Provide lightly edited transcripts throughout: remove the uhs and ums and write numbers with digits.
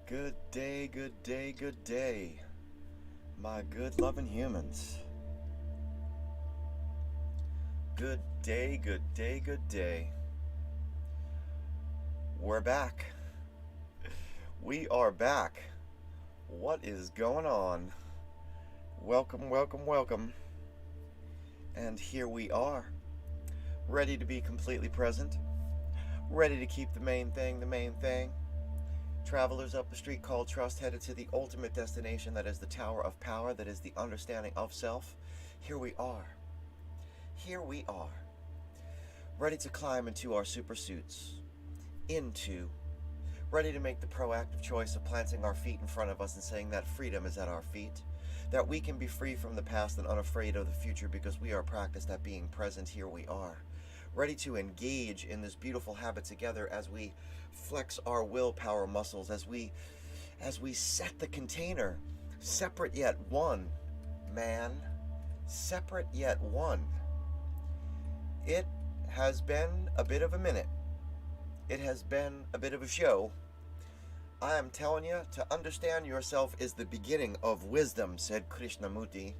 Good day, good day, good day, my good loving humans. Good day, good day, good day. We're back. We are back. What is going on? Welcome, welcome, welcome. And here we are, ready to be completely present, ready to keep the main thing the main thing. Travelers up a street called trust, headed to the ultimate destination, that is the Tower of Power, that is the understanding of self. Here we are. Here we are. Ready to climb into our super suits. Ready to make the proactive choice of planting our feet in front of us and saying that freedom is at our feet. That we can be free from the past and unafraid of the future because we are practiced at being present. Here we are. Ready to engage in this beautiful habit together as we flex our willpower muscles, as we set the container, separate yet one, man, separate yet one. It has been a bit of a minute. It has been a bit of a show. I am telling you, to understand yourself is the beginning of wisdom, said Krishnamurti.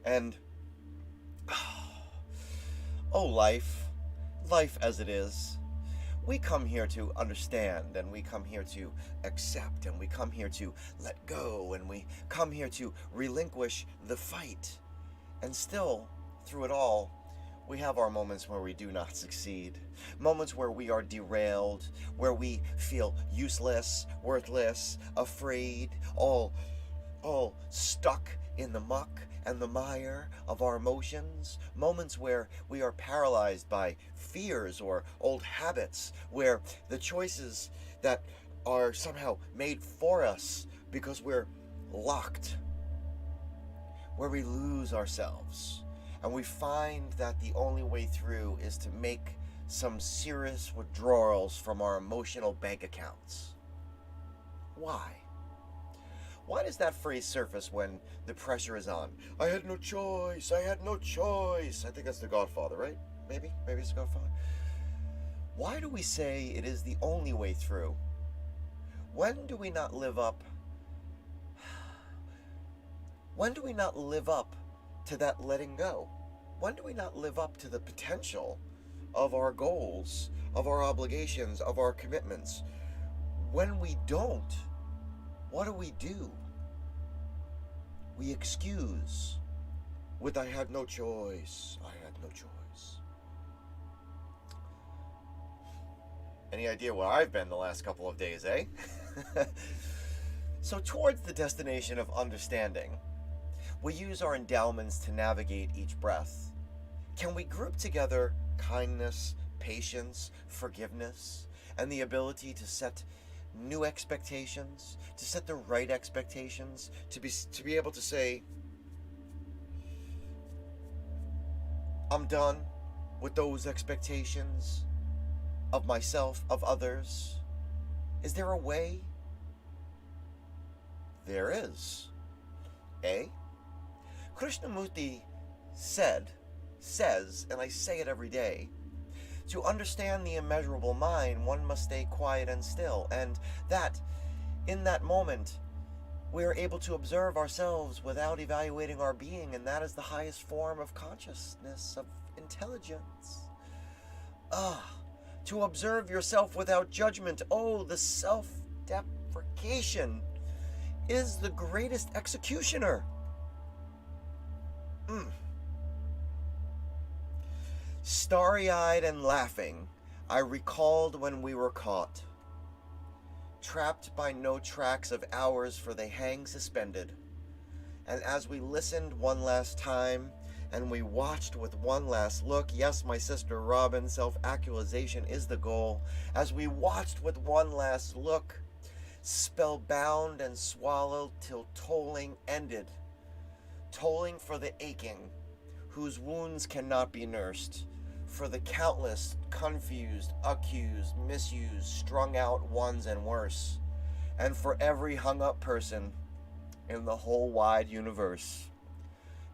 And, oh life as it is. We come here to understand, and we come here to accept, and we come here to let go, and we come here to relinquish the fight. And still, through it all, we have our moments where we do not succeed. Moments where we are derailed, where we feel useless, worthless, afraid, all stuck in the muck and the mire of our emotions. Moments where we are paralyzed by fears or old habits, where the choices that are somehow made for us because we're locked, where we lose ourselves. And we find that the only way through is to make some serious withdrawals from our emotional bank accounts. Why? Why does that phrase surface when the pressure is on? I had no choice. I had no choice. I think that's The Godfather, right? Maybe it's The Godfather. Why do we say it is the only way through? When do we not live up? When do we not live up to that letting go? When do we not live up to the potential of our goals, of our obligations, of our commitments? When we don't, what do? We excuse with I had no choice. I had no choice. Any idea where I've been the last couple of days, eh? So towards the destination of understanding, we use our endowments to navigate each breath. Can we group together kindness, patience, forgiveness, and the ability to set new expectations, to set the right expectations, to be able to say, I'm done with those expectations of myself, of others? Is there a way? There is. Krishnamurti says, and I say it every day, to understand the immeasurable mind, one must stay quiet and still, and that, in that moment, we are able to observe ourselves without evaluating our being, and that is the highest form of consciousness, of intelligence. To observe yourself without judgment, the self-deprecation is the greatest executioner. Starry-eyed and laughing, I recalled when we were caught, trapped by no tracks of ours, for they hang suspended. And as we listened one last time, and we watched with one last look, yes, my sister Robin, self-actualization is the goal. As we watched with one last look, spellbound and swallowed till tolling ended, tolling for the aching, whose wounds cannot be nursed, for the countless confused, accused, misused, strung out ones and worse, and for every hung up person in the whole wide universe.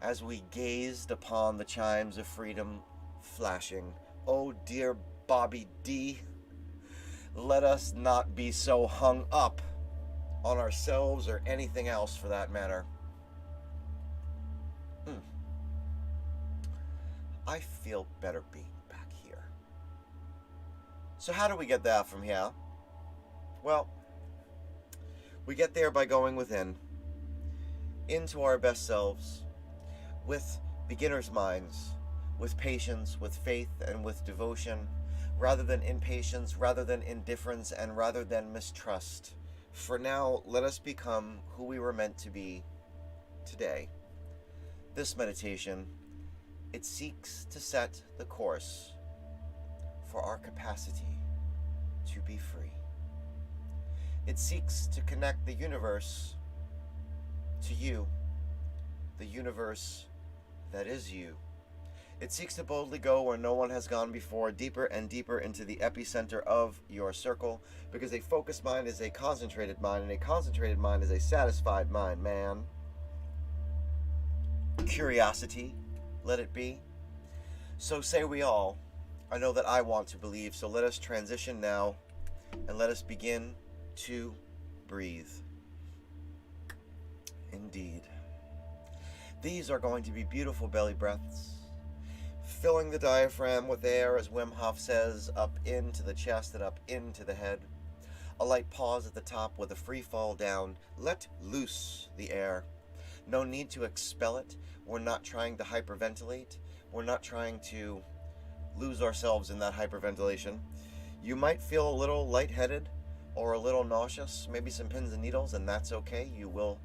As we gazed upon the chimes of freedom flashing, oh dear Bobby D, let us not be so hung up on ourselves or anything else for that matter. I feel better being back here. So how do we get that from here? Well, we get there by going within, into our best selves, with beginner's minds, with patience, with faith, and with devotion, rather than impatience, rather than indifference, and rather than mistrust. For now, let us become who we were meant to be today. This meditation, it seeks to set the course for our capacity to be free. It seeks to connect the universe to you, the universe that is you. It seeks to boldly go where no one has gone before, deeper and deeper into the epicenter of your circle, because a focused mind is a concentrated mind, and a concentrated mind is a satisfied mind, man. Curiosity, let it be. So say we all. I know that I want to believe, so let us transition now, and let us begin to breathe. Indeed. These are going to be beautiful belly breaths, filling the diaphragm with air, as Wim Hof says, up into the chest and up into the head. A light pause at the top with a free fall down. Let loose the air. No need to expel it. We're not trying to hyperventilate. We're not trying to lose ourselves in that hyperventilation. You might feel a little lightheaded or a little nauseous, maybe some pins and needles, and that's okay. You'll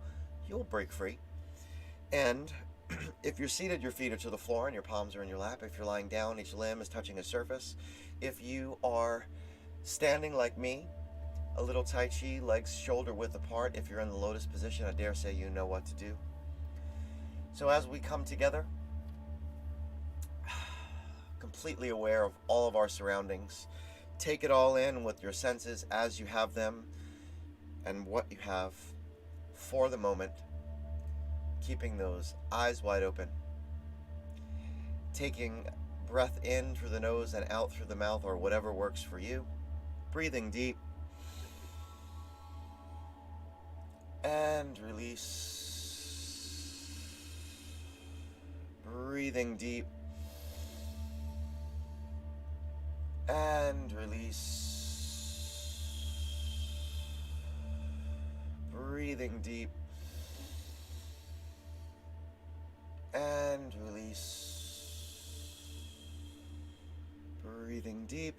break free. And if you're seated, your feet are to the floor and your palms are in your lap. If you're lying down, each limb is touching a surface. If you are standing like me, a little Tai Chi, legs shoulder width apart. If you're in the lotus position, I dare say you know what to do. So as we come together, completely aware of all of our surroundings, take it all in with your senses as you have them and what you have for the moment, keeping those eyes wide open, taking breath in through the nose and out through the mouth, or whatever works for you, breathing deep, and release. Breathing deep and release. Breathing deep and release. Breathing deep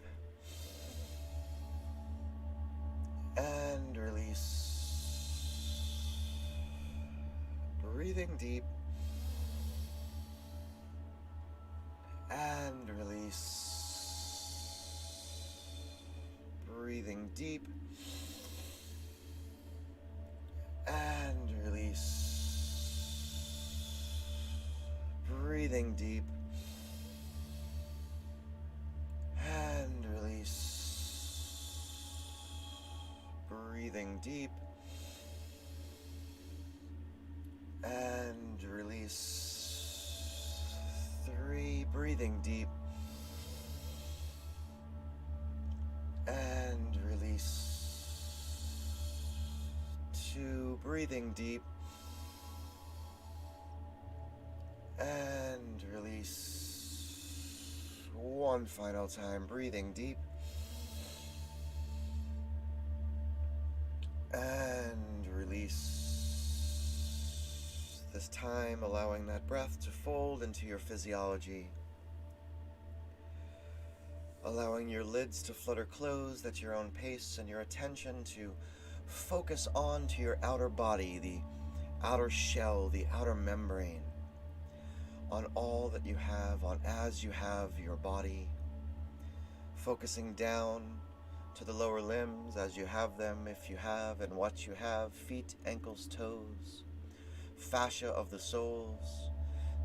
and release. Breathing deep and release. Breathing deep and release. Breathing deep and release. Breathing deep and release. 3, breathing deep and release. 2, breathing deep and release. 1 final time, breathing deep and release. This time allowing that breath to fold into your physiology, allowing your lids to flutter closed at your own pace, and your attention to focus on to your outer body, the outer shell, the outer membrane, on all that you have, on as you have your body, focusing down to the lower limbs as you have them, if you have, and what you have, feet, ankles, toes, fascia of the soles,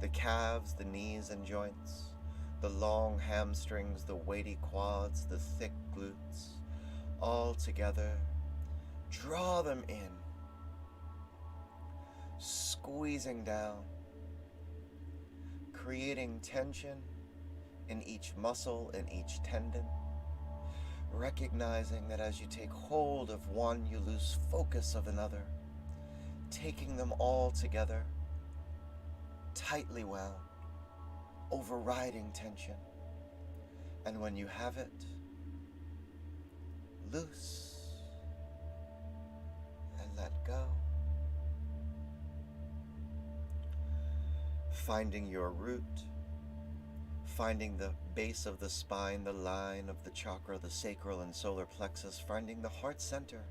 the calves, the knees and joints, the long hamstrings, the weighty quads, the thick glutes, all together. Draw them in, squeezing down, creating tension in each muscle, in each tendon, recognizing that as you take hold of one, you lose focus of another, taking them all together, tightly wound, overriding tension. And when you have it, loose and let go. Finding your root, finding the base of the spine, the line of the chakra, the sacral and solar plexus, finding the heart center.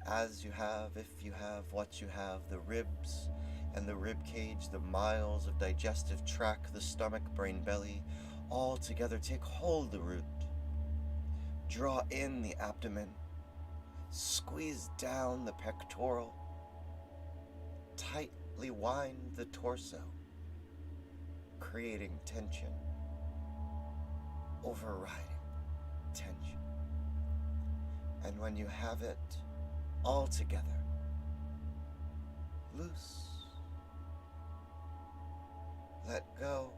As you have, if you have, what you have, the ribs and the rib cage, the miles of digestive tract, the stomach, brain, belly, all together take hold the root. Draw in the abdomen, squeeze down the pectoral, tightly wind the torso, creating tension, overriding tension. And when you have it all together, loose, let go,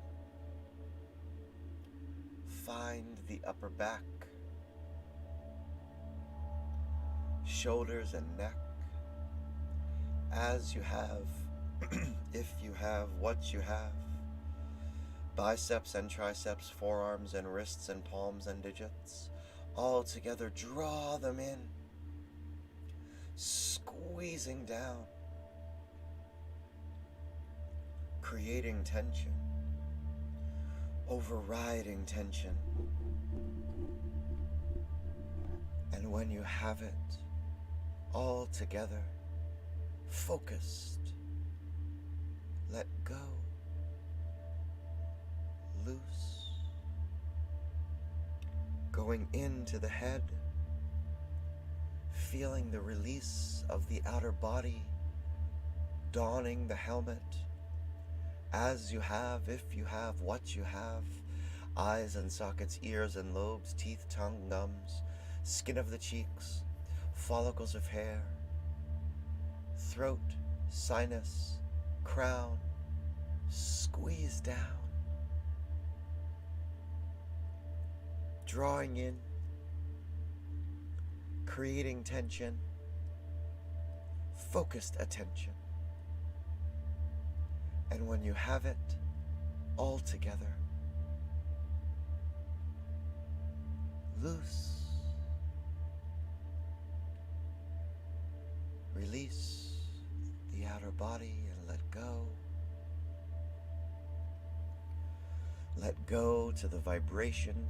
find the upper back, shoulders and neck, as you have, if you have, what you have, biceps and triceps, forearms and wrists and palms and digits, all together, draw them in, squeezing down, creating tension, overriding tension. And when you have it all together, focused, let go, loose, going into the head, feeling the release of the outer body, donning the helmet, as you have, if you have, what you have, eyes and sockets, ears and lobes, teeth, tongue, gums, skin of the cheeks, follicles of hair, throat, sinus, crown, squeeze down, drawing in, creating tension, focused attention. And when you have it all together, loose, release the outer body and let go. Let go to the vibration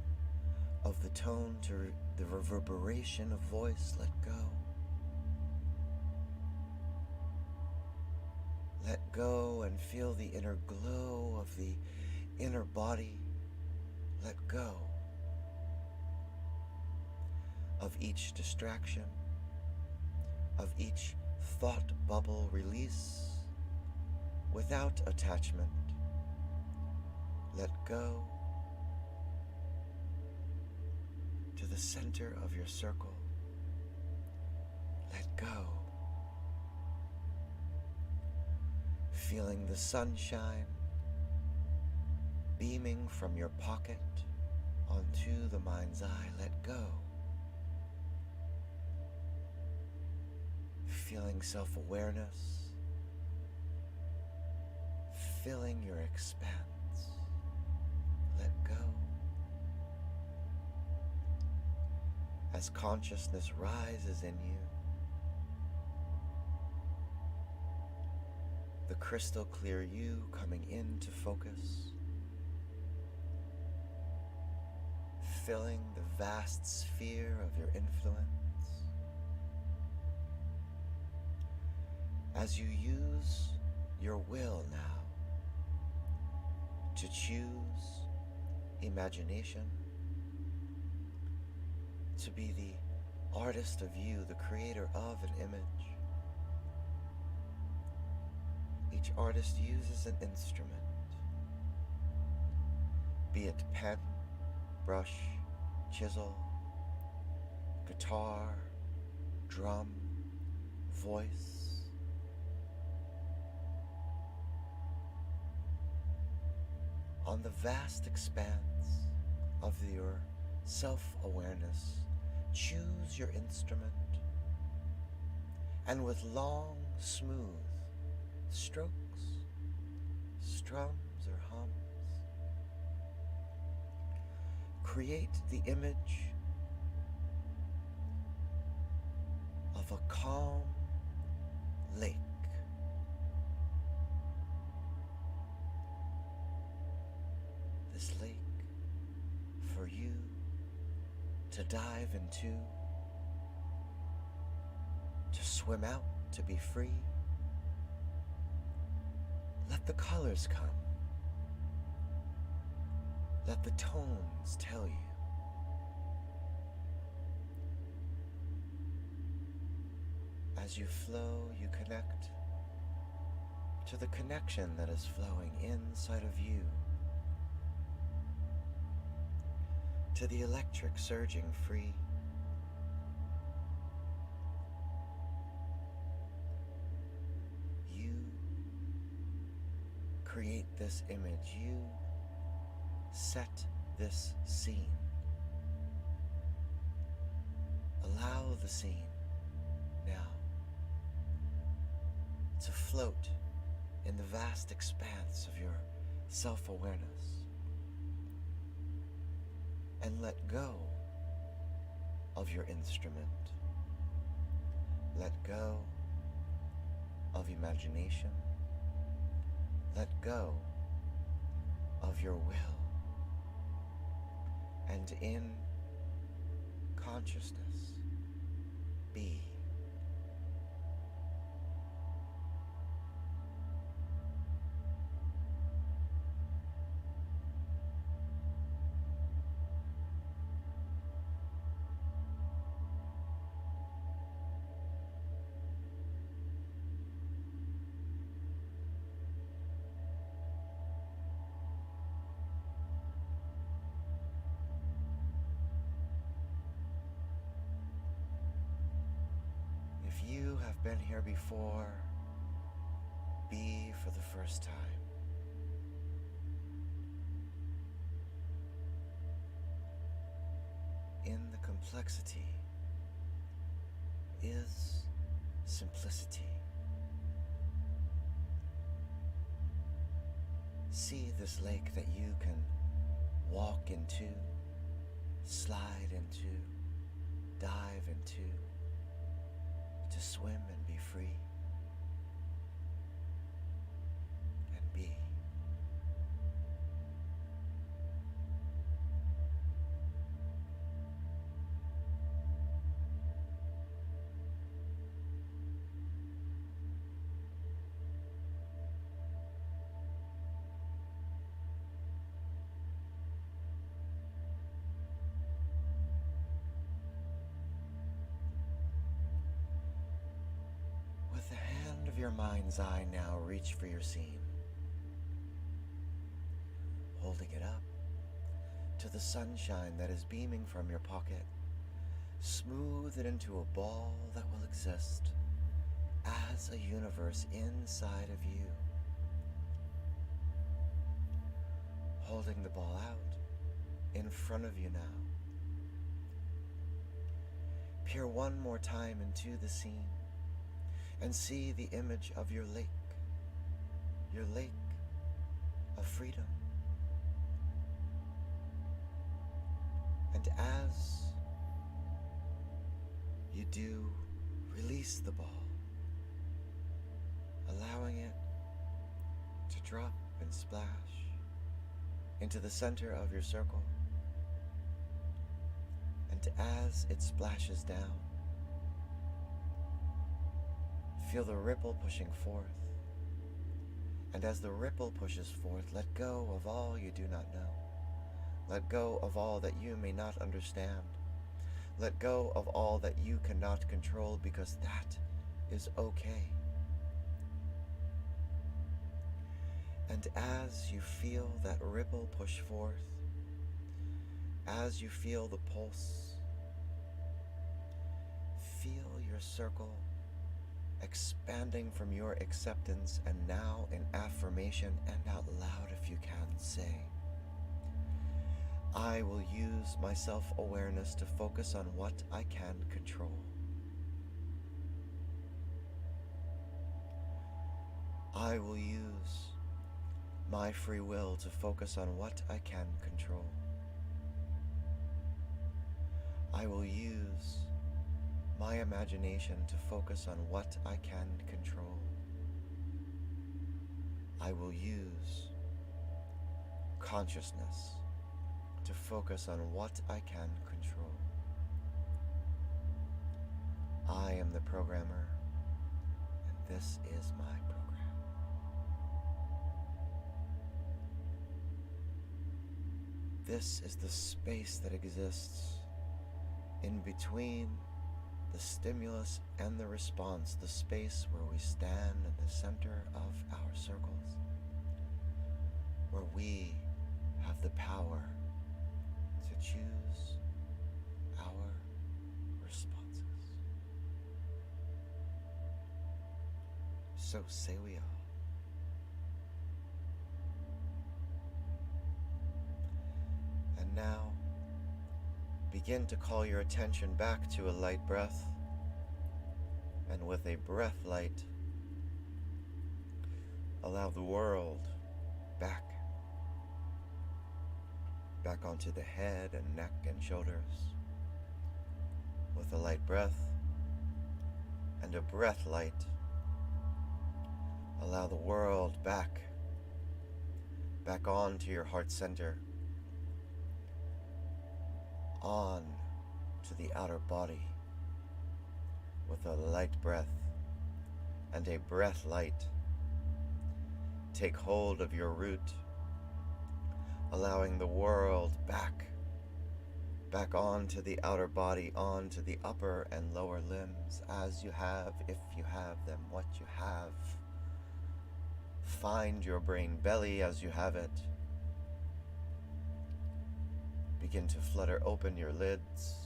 of the tone, to the reverberation of voice. Let go. Let go and feel the inner glow of the inner body. Let go of each distraction, of each thought bubble. Release without attachment. Let go to the center of your circle. Let go. Feeling the sunshine beaming from your pocket onto the mind's eye. Let go. Feeling self-awareness filling your expanse. Let go. As consciousness rises in you, the crystal clear you coming into focus, filling the vast sphere of your influence. As you use your will now to choose imagination, to be the artist of you, the creator of an image. Each artist uses an instrument, be it pen, brush, chisel, guitar, drum, voice. On the vast expanse of your self-awareness, choose your instrument, and with long, smooth strokes, strums or hums, create the image of a calm lake. This lake for you to dive into, to swim out, to be free. Let the colors come. Let the tones tell you. As you flow, you connect to the connection that is flowing inside of you, to the electric surging free. You create this image. You set this scene. Allow the scene now to float in the vast expanse of your self-awareness, and let go of your instrument. Let go of imagination. Let go of your will. And in consciousness, be. If you have been here before, be for the first time. In the complexity is simplicity. See this lake that you can walk into, slide into, dive into, to swim and be free and be. With the hand of your mind's eye now, reach for your scene, holding it up to the sunshine that is beaming from your pocket. Smooth it into a ball that will exist as a universe inside of you. Holding the ball out in front of you now. Peer one more time into the scene and see the image of your lake of freedom. And as you do, release the ball, allowing it to drop and splash into the center of your circle. And as it splashes down, feel the ripple pushing forth. And as the ripple pushes forth, let go of all you do not know. Let go of all that you may not understand. Let go of all that you cannot control, because that is okay. And as you feel that ripple push forth, as you feel the pulse, feel your circle expanding from your acceptance, and now in affirmation and out loud, if you can, say, I will use my self-awareness to focus on what I can control. I will use my free will to focus on what I can control. I will use my imagination to focus on what I can control. I will use consciousness to focus on what I can control. I am the programmer, and this is my program. This is the space that exists in between the stimulus and the response, the space where we stand in the center of our circles, where we have the power to choose our responses. So say we all. And now, begin to call your attention back to a light breath, and with a breath light, allow the world back onto the head and neck and shoulders. With a light breath and a breath light, allow the world back onto your heart center, on to the outer body. With a light breath and a breath light, take hold of your root, allowing the world back onto the outer body, onto the upper and lower limbs, as you have, if you have them, what you have. Find your brain belly as you have it. Begin to flutter open your lids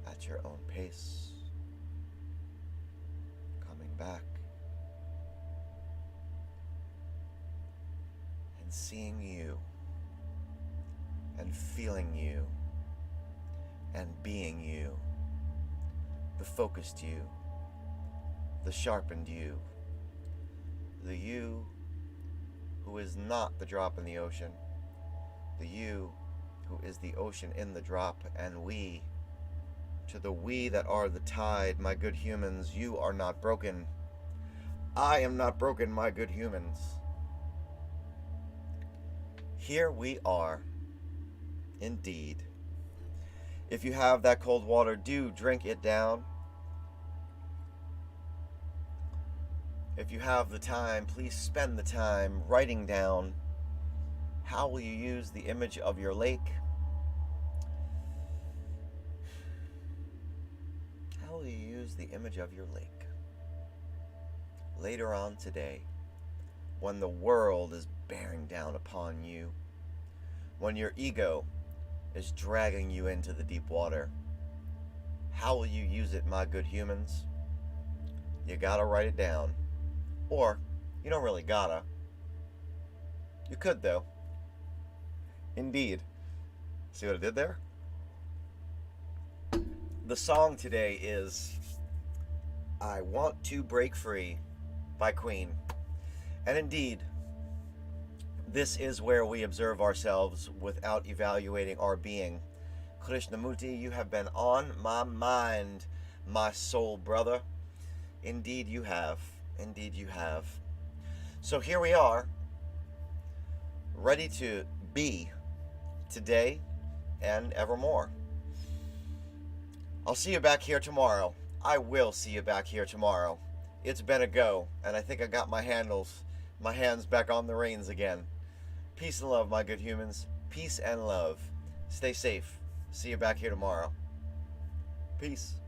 at your own pace, coming back and seeing you and feeling you and being you, the focused you, the sharpened you, the you who is not the drop in the ocean, the you who is the ocean in the drop, and we, to the we that are the tide, my good humans, you are not broken. I am not broken, my good humans. Here we are, indeed. If you have that cold water, do drink it down. If you have the time, please spend the time writing down how will you use the image of your lake. How will you use the image of your lake later on today, when the world is bearing down upon you, when your ego is dragging you into the deep water? How will you use it, my good humans? You gotta write it down. Or, you don't really gotta. You could, though. Indeed. See what I did there? The song today is I Want to Break Free by Queen. And indeed, this is where we observe ourselves without evaluating our being. Krishnamurti, you have been on my mind, my soul brother. Indeed you have. Indeed you have. So here we are, ready to be today and evermore. I'll see you back here tomorrow. I will see you back here tomorrow. It's been a go, and I think I got my hands back on the reins again. Peace and love, my good humans. Peace and love. Stay safe. See you back here tomorrow. Peace.